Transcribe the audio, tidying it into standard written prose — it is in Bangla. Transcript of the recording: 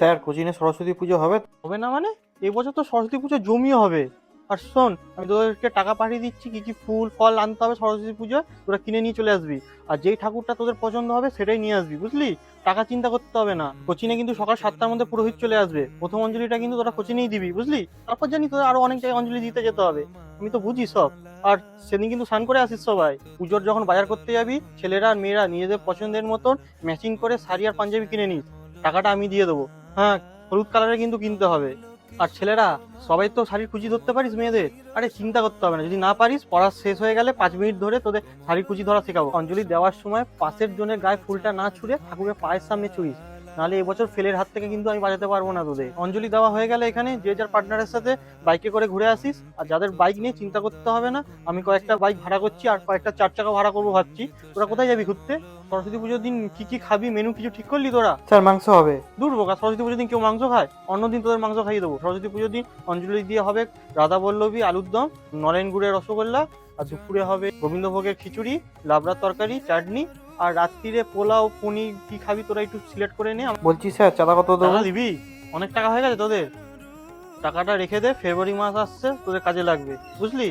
স্যার কোচিনে সরস্বতী পুজো হবে? হবে না মানে? এই বছর তো সরস্বতী পুজো জমিয়ে হবে। আর শোন, আমি তোদেরকে টাকা পাঠিয়ে দিচ্ছি, কি কি ফুল ফল আনতে হবে সরস্বতী পুজোয় তোরা কিনে নিয়ে চলে আসবি। আর যেই ঠাকুরটা তোদের পছন্দ হবে সেটাই নিয়ে আসবি, বুঝলি? টাকা চিন্তা করতে হবে না। কোচিনে কিন্তু সকাল 7টার মধ্যে পুরোহিত চলে আসবে। প্রথম অঞ্জলিটা কিন্তু তোরা কোচিনেই দিবি, বুঝলি? তারপর জানি তোদের আরো অনেক জায়গায় অঞ্জলি দিতে যেতে হবে। আমি তো বুঝি সব। আর সেদিন কিন্তু স্নান করে আসিস সবাই। পুজোর যখন বাজার করতে যাবি, ছেলেরা আর মেয়েরা নিজেদের পছন্দের মতন ম্যাচিং করে শাড়ি আর পাঞ্জাবি কিনে নিস। টাকাটা আমি দিয়ে দেবো। হ্যাঁ, হলুদ কালারের কিন্তু কিনতে হবে। আর ছেলেরা, সবাই তো শাড়ির কুচি ধরতে পারিস মেয়েদের? আরে চিন্তা করতে হবে না, যদি না পারিস পড়া শেষ হয়ে গেলে 5 মিনিট ধরে তোদের শাড়ির কুচি ধরা শেখাবো। অঞ্জলি দেওয়ার সময় পাশের জনের গায়ে ফুলটা না ছুঁড়ে ঠাকুরের পায়ের সামনে ছুঁড়িস, নাহলে এবছর ফেলের হাত থেকে কিন্তু আমি বাজাতে পারবো না তোদের। অঞ্জলি দেওয়া হয়ে গেলে এখানে যে যার পার্টনারের সাথে বাইকে করে ঘুরে আসিস। আর যাদের বাইক নিয়ে চিন্তা করতে হবে না, আমি কয়েকটা বাইক ভাড়া করছি আর কয়েকটা 4 চাকা ভাড়া করবো ভাবছি। তোরা কোথায় যাবি ঘুরতে? সরস্বতী পুজোর দিন কি কি খাবি, মেনু কিছু ঠিক করলি তোরা? স্যার মাংস হবে। দূর বোকা, সরস্বতী পুজোর দিন কেউ মাংস খায়? অন্যদিন তোদের মাংস খাইয়ে দেবো। সরস্বতী পুজোর দিন অঞ্জলি দিয়ে হবে রাধা বল্লভী আলুর দম, নলেন গুড়ের রসগোল্লা। আর দুপুরে হবে গোবিন্দভোগের খিচুড়ি, লাবড়ার তরকারি, চাটনি। আর রাত্রিরে পোলাও পনির। কি খাবি তোরা একটু সিলেক্ট করে নে। বলছি স্যার চাঁদা কত দেবো? টাকা দিবি? অনেক টাকা হয়ে গেছে তোদের। টাকাটা রেখে দে, ফেব্রুয়ারি মাস আসছে, তোদের কাজে লাগবে, বুঝলি?